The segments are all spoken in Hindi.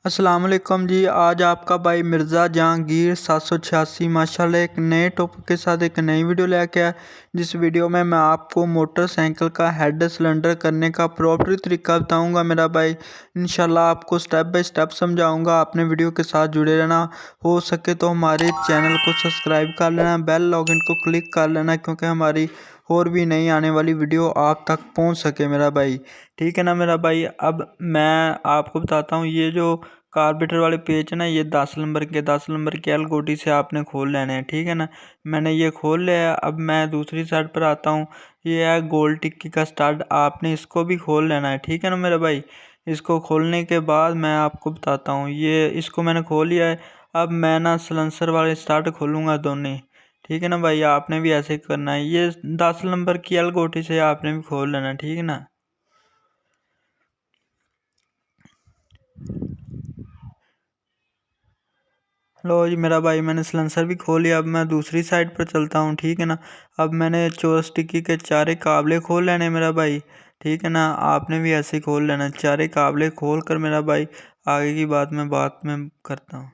अस्सलाम वालेकुम जी। आज आपका भाई मिर्ज़ा जहांगीर 786 माशाल्लाह एक नए टॉपिक के साथ एक नई वीडियो लेके आया। जिस वीडियो में मैं आपको मोटरसाइकिल का हेड सिलेंडर करने का प्रॉपर तरीका बताऊंगा मेरा भाई। इंशाल्लाह आपको स्टेप बाय स्टेप समझाऊंगा। आपने वीडियो के साथ जुड़े रहना। हो सके तो हमारे चैनल को सब्सक्राइब कर लेना, बेल आइकन को क्लिक कर लेना, क्योंकि हमारी और भी नई आने वाली वीडियो आप तक पहुंच सके मेरा भाई। ठीक है ना मेरा भाई। अब मैं आपको बताता हूँ, ये जो कार्बेटर वाले पेज है ना, ये 10 नंबर के एल गोटी से आपने खोल लेने हैं। ठीक है ना, मैंने ये खोल लिया है। अब मैं दूसरी साइड पर आता हूँ। ये है गोल टिक्की का स्टार्ट, आपने इसको भी खोल लेना है। ठीक है ना मेरा भाई। इसको खोलने के बाद मैं आपको बताता हूँ, ये इसको मैंने खोल लिया है। अब मैं ना सलेंसर वाले स्टार्ट खोलूँगा दोनों। ठीक है ना भाई, आपने भी ऐसे ही करना है। ये 10 नंबर की एल गोटी से आपने भी खोल लेना। ठीक है ना। लो जी मेरा भाई, मैंने सिलेंसर भी खोल लिया। अब मैं दूसरी साइड पर चलता हूँ। ठीक है ना। अब मैंने चोरस टिक्की के चारे काबले खोल लेने मेरा भाई। ठीक है ना, आपने भी ऐसे ही खोल लेना। चारे काबले खोल कर मेरा भाई आगे की बात मैं करता हूँ।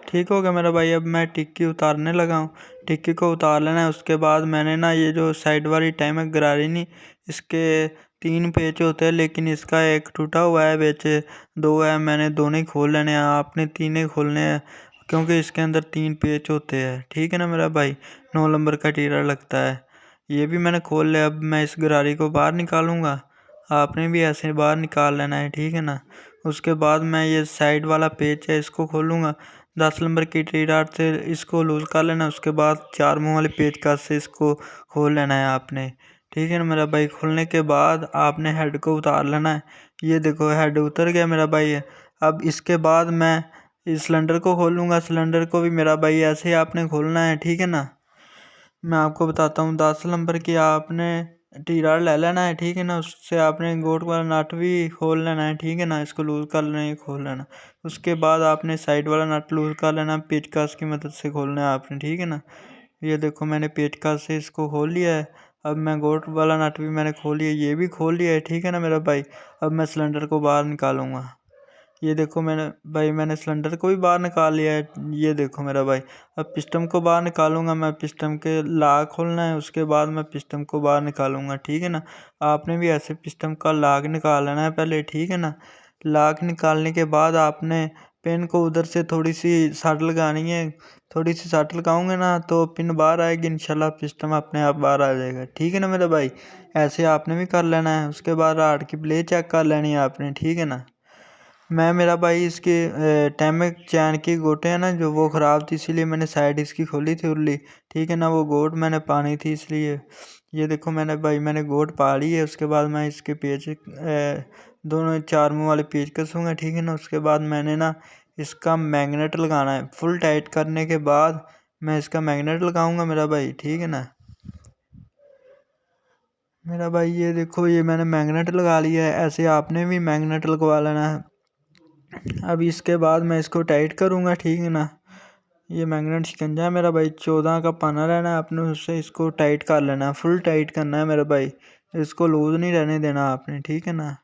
ठीक हो गया मेरा भाई। अब मैं टिक्की उतारने लगा हूँ। टिक्की को उतार लेना है। उसके बाद मैंने ना ये जो साइड वाली टाइम है गरारी नहीं, इसके 3 पेच होते हैं, लेकिन इसका एक टूटा हुआ है, बेच 2 है। मैंने दोनों ही खोल लेने हैं। आपने तीन ही खोलने हैं, क्योंकि इसके अंदर 3 पेच होते हैं। ठीक है ना मेरा भाई। 9 नंबर का टीरा लगता है। ये भी मैंने खोल लिया। अब मैं इस गरारी को बाहर निकालूंगा। आपने भी ऐसे बाहर निकाल लेना है। ठीक है ना। उसके बाद मैं ये साइड वाला पेच है, इसको खोलूंगा। 10 नंबर की टी डाट से इसको लूज़ कर लेना। उसके बाद 4 मुँह वाले पेचकस से इसको खोल लेना है आपने। ठीक है ना मेरा भाई। खोलने के बाद आपने हेड को उतार लेना है। ये देखो हेड उतर गया मेरा भाई है। अब इसके बाद मैं इस सिलेंडर को खोलूँगा। सिलेंडर को भी मेरा भाई ऐसे ही आपने खोलना है। ठीक है ना। मैं आपको बताता हूँ, 10 नंबर की आपने टी रॉड ले लेना है। ठीक है ना। उससे आपने गोट वाला नट भी खोल लेना है। ठीक है ना, इसको लूज़ कर लेना है, खोल लेना। उसके बाद आपने साइड वाला नट लूज़ कर लेना, पेचकस की मदद से खोलना है आपने। ठीक है ना। ये देखो मैंने पेचकस से इसको खोल लिया है। अब मैं गोट वाला नट भी मैंने खोल लिया, ये भी खोल लिया है। ठीक है ना मेरा भाई। अब मैं सिलेंडर को बाहर निकालूंगा। ये देखो मैंने सिलेंडर को भी बाहर निकाल लिया है। ये देखो मेरा भाई। अब पिस्टन को बाहर निकालूंगा मैं। पिस्टन के लाग खोलना है, उसके बाद मैं पिस्टन को बाहर निकालूंगा। ठीक है ना। आपने भी ऐसे पिस्टन का लाग निकाल लेना है पहले। ठीक है ना। लाग निकालने के बाद आपने पिन को उधर से थोड़ी सी सट लगानी है। थोड़ी सी सट लगाऊंगे ना तो पिन बाहर आएगी, इंशाल्लाह पिस्टन अपने आप बाहर आ जाएगा। ठीक है ना मेरा भाई। ऐसे आपने भी कर लेना है। उसके बाद राड की प्ले चेक कर लेनी है आपने। ठीक है ना। मैं मेरा भाई इसके टैमिक चैन की गोटे हैं ना, जो वो ख़राब थी, इसीलिए मैंने साइड इसकी खोली थी उरली। ठीक है ना, वो गोट मैंने पानी थी इसलिए। ये देखो मैंने गोट पा ली है। उसके बाद मैं इसके पेच दोनों 4 मुँह वाले पेच कसूँगा। ठीक है ना। उसके बाद मैंने ना इसका मैग्नेट लगाना है। फुल टाइट करने के बाद मैं इसका मैग्नेट लगाऊंगा मेरा भाई। ठीक है ना मेरा भाई। ये देखो ये मैंने मैग्नेट लगा लिया है। ऐसे आपने भी मैग्नेट लगवा लेना है। अब इसके बाद मैं इसको टाइट करूँगा। ठीक है ना। ये मैग्नेट शिकंजा है मेरा भाई, 14 का पाना रहना है आपने, उससे इसको टाइट कर लेना है। फुल टाइट करना है मेरा भाई, इसको लूज़ नहीं रहने देना आपने। ठीक है ना।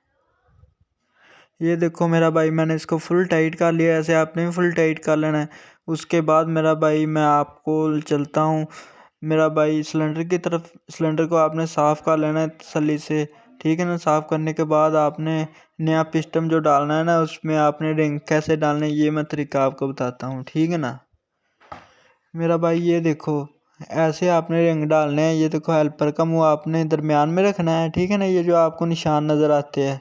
ये देखो मेरा भाई मैंने इसको फुल टाइट कर लिया, ऐसे आपने भी फुल टाइट कर लेना है। उसके बाद मेरा भाई मैं आपको चलता हूँ मेरा भाई सिलेंडर की तरफ। सिलेंडर को आपने साफ़ कर लेना है तसल्ली से। ठीक है ना। साफ़ करने के बाद आपने नया पिस्टन जो डालना है ना, उसमें आपने रिंग कैसे डालने है ये मैं तरीका आपको बताता हूँ। ठीक है ना मेरा भाई। ये देखो ऐसे आपने रिंग डालने हैं। ये देखो हेल्पर का मुंह आपने दरमियान में रखना है। ठीक है ना। ये जो आपको निशान नज़र आते हैं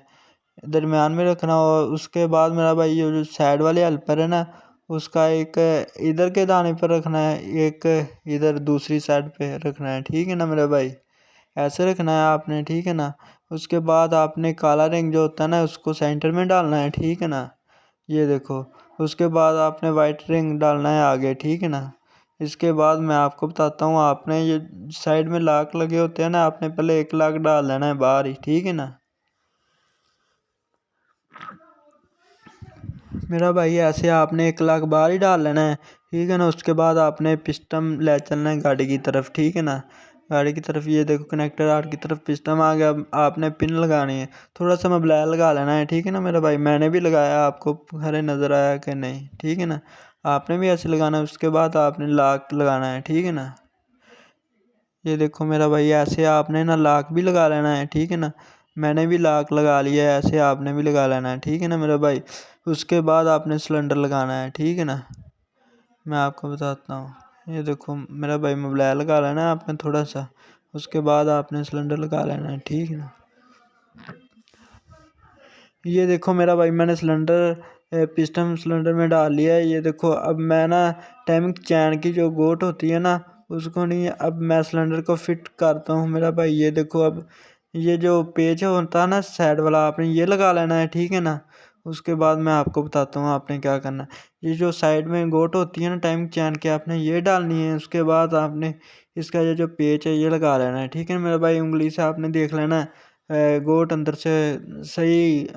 दरमियान में रखना। और उसके बाद मेरा भाई ये जो साइड वाले हेल्पर है ना, उसका एक इधर के दाने पर रखना है, एक इधर दूसरी साइड पे रखना है। ठीक है ना मेरा भाई। ऐसे रखना है आपने। ठीक है ना। उसके बाद आपने काला रिंग जो होता है ना, उसको सेंटर में डालना है। ठीक है ना। ये देखो उसके बाद आपने वाइट रिंग डालना है आगे। ठीक है ना। इसके बाद मैं आपको बताता हूँ, आपने ये साइड में लाक लगे होते हैं ना, आपने पहले एक लाक डाल देना है बाहर ही। ठीक है ना मेरा भाई। ऐसे आपने 1 लाख बाहर ही डाल लेना है। ठीक है ना। उसके बाद आपने पिस्टन ले चलना है गाड़ी की तरफ। ठीक है ना। गाड़ी की तरफ। ये देखो कनेक्टर आर्ट की तरफ पिस्टन आ गया। अब आपने पिन लगानी है, थोड़ा सा मबलैल लगा लेना है, ठीक है ना मेरा भाई। मैंने भी लगाया, आपको खरे नज़र आया कि नहीं, ठीक है ना। आपने भी ऐसे लगाना है। उसके बाद आपने लॉक लगाना है, ठीक है ना। ये देखो मेरा भाई, ऐसे आपने ना लॉक भी लगा लेना है, ठीक है ना। मैंने भी लॉक लगा लिया है, ऐसे आपने भी लगा लेना है, ठीक है ना मेरा भाई। उसके बाद आपने सिलेंडर लगाना है, ठीक है ना। मैं आपको बताता हूँ। ये देखो मेरा भाई, मोबाइल लगा लेना है आपने थोड़ा सा। उसके बाद आपने सिलेंडर लगा लेना है, ठीक है ना। ये देखो मेरा भाई, मैंने सिलेंडर पिस्टन सिलेंडर में डाल लिया है। ये देखो अब मैं ना टाइमिंग चैन की जो गोट होती है ना, उसको नहीं, अब मैं सिलेंडर को फिट करता हूँ मेरा भाई। ये देखो अब ये जो पेच होता है ना साइड वाला, आपने ये लगा लेना है, ठीक है ना। उसके बाद मैं आपको बताता हूँ आपने क्या करना है। ये जो साइड में गोट होती है ना टाइमिंग चैन के, आपने ये डालनी है। उसके बाद आपने इसका ये जो पेच है ये लगा लेना है, ठीक है मेरा भाई। उंगली से आपने देख लेना है गोट अंदर से सही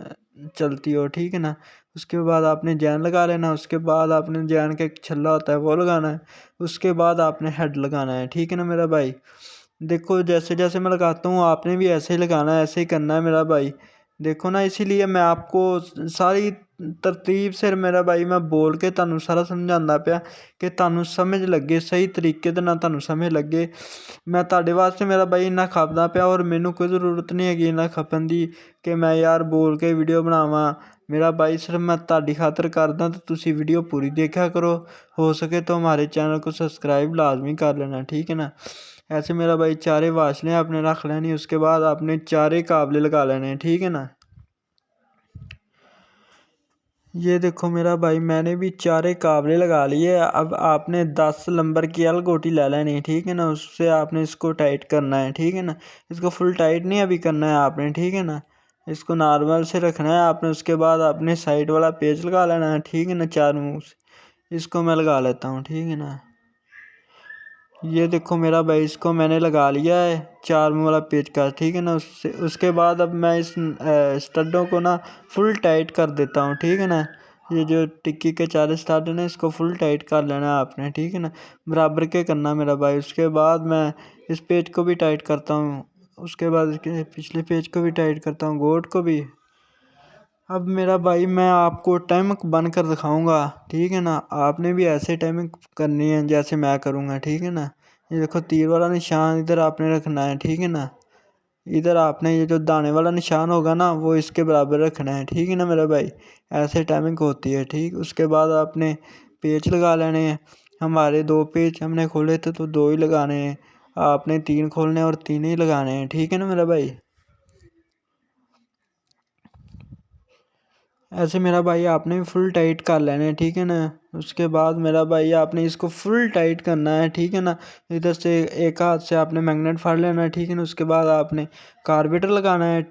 चलती हो, ठीक है ना। उसके बाद आपने जैन लगा लेना। उसके बाद आपने जैन का एक छल्ला होता है वो लगाना है। उसके बाद आपने हेड लगाना है, ठीक है ना मेरा भाई। देखो जैसे जैसे मैं लगाता हूँ आपने भी ऐसे ही लगाना है, ऐसे ही करना है मेरा भाई। देखो ना, इसीलिए मैं आपको सारी तरतीब से मेरा भाई मैं बोल के ਤੁਹਾਨੂੰ ਸਾਰਾ ਸਮਝਾਉਂਦਾ ਪਿਆ ਕਿ ਤੁਹਾਨੂੰ ਸਮਝ ਲੱਗੇ ਸਹੀ ਤਰੀਕੇ ਦੇ ਨਾਲ, ਤੁਹਾਨੂੰ ਸਮਝ ਲੱਗੇ। ਮੈਂ ਤੁਹਾਡੇ ਵਾਸਤੇ ਮੇਰਾ ਬਾਈ ਇੰਨਾ ਖਪਦਾ ਪਿਆ, ਔਰ ਮੈਨੂੰ ਕੋਈ ਜ਼ਰੂਰਤ ਨਹੀਂ ਹੈਗੀ ਇੰਨਾ ਖਪਣ ਦੀ ਕਿ ਮੈਂ ਯਾਰ ਬੋਲ ਕੇ ਵੀਡੀਓ ਬਣਾਵਾਂ। मेरा भाई सिर्फ मैं ਤੁਹਾਡੀ खातर करदा, तो तुसी वीडियो पूरी देखा करो। हो सके तो हमारे चैनल को सब्सक्राइब लाजमी कर लेना, ठीक है ना। ऐसे मेरा भाई चारे वाशलें आपने रख लेनी। उसके बाद आपने चारे काबले लगा लेने, ठीक है ना। ये देखो मेरा भाई, मैंने भी चारे काबले लगा लिए। अब आपने 10 नंबर की एल गोटी ले लेनी है, ठीक है ना। उससे आपने इसको टाइट करना है, ठीक है ना। इसको फुल टाइट नहीं अभी करना है आपने, ठीक है ना। इसको नॉर्मल से रखना है आपने। उसके बाद आपने साइड वाला पेज लगा लेना है, ठीक है ना, 4 मुँह से। इसको मैं लगा लेता हूँ, ठीक है ना। ये देखो मेरा भाई, इसको मैंने लगा लिया है 4 मुँह वाला पेच का, ठीक है ना। उससे उसके बाद अब मैं इस स्टडों को ना फुल टाइट कर देता हूँ, ठीक है ना। ये जो टिक्की के 4 स्टड हैं इसको फुल टाइट कर लेना है आपने, ठीक है ना। बराबर के करना मेरा भाई। उसके बाद मैं इस पेज को भी टाइट करता हूँ। उसके बाद इसके पिछले पेज को भी टाइट करता हूँ, गोट को भी। अब मेरा भाई मैं आपको टाइमिंग बन कर दिखाऊंगा, ठीक है ना। आपने भी ऐसे टाइमिंग करनी है जैसे मैं करूँगा, ठीक है ना। ये देखो तीर वाला निशान इधर आपने रखना है, ठीक है ना। इधर आपने ये जो दाने वाला निशान होगा ना वो इसके बराबर रखना है, ठीक है ना मेरा भाई। ऐसे टाइमिंग होती है, ठीक। उसके बाद आपने पेच लगा लेने हैं। हमारे 2 पेच हमने खोले थे तो 2 ही लगाने हैं। आपने 3 खोलने हैं और 3 ही लगाने हैं, ठीक है ना मेरा भाई। ऐसे मेरा भाई आपने भी फुल टाइट कर लेना है, ठीक है ना। उसके बाद मेरा भाई आपने इसको फुल टाइट करना है, ठीक है ना। इधर से एक हाथ से आपने मैग्नेट फाड़ लेना है, ठीक है ना। उसके बाद आपने कार्बेटर लगाना है।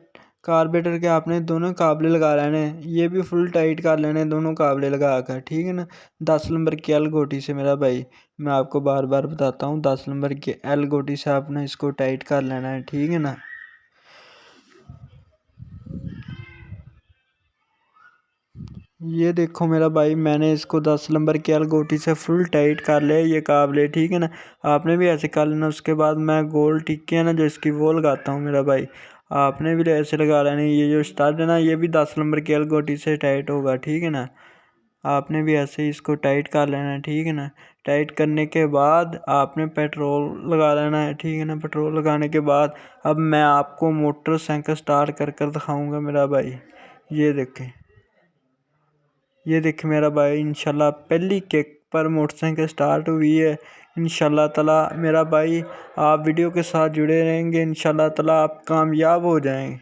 कार्बेटर के आपने दोनों काबले लगा लेने हैं। ये भी फुल टाइट कर लेने हैं दोनों काबले लगा कर, ठीक है ना। 10 नंबर की एल गोटी से मेरा भाई, मैं आपको बार बार बताता हूँ, 10 नंबर की एल गोटी से आपने इसको टाइट कर लेना है, ठीक है ना। ये देखो मेरा भाई, मैंने इसको 10 नंबर की गोटी से फुल टाइट कर लिया ये काबले, ठीक है ना। आपने भी ऐसे कर लेना। उसके बाद मैं गोल टिक्की है ना जो इसकी वो लगाता हूँ मेरा भाई। आपने भी ऐसे लगा लेना। ये जो स्टार्ट है ना ये भी 10 नंबर की गोटी से टाइट होगा, ठीक है ना। आपने भी ऐसे ही इसको टाइट कर लेना है, ठीक है ना। टाइट करने के बाद आपने पेट्रोल लगा लेना है, ठीक है ना। पेट्रोल लगाने के बाद अब मैं आपको मोटरसाइकिल स्टार्ट कर कर दिखाऊँगा मेरा भाई। ये देखें, ये देख मेरा भाई, इंशाल्लाह पहली किक पर मोटरसाइकिल स्टार्ट हुई है। इंशाल्लाह ताला मेरा भाई आप वीडियो के साथ जुड़े रहेंगे, इंशाल्लाह ताला आप कामयाब हो जाएंगे।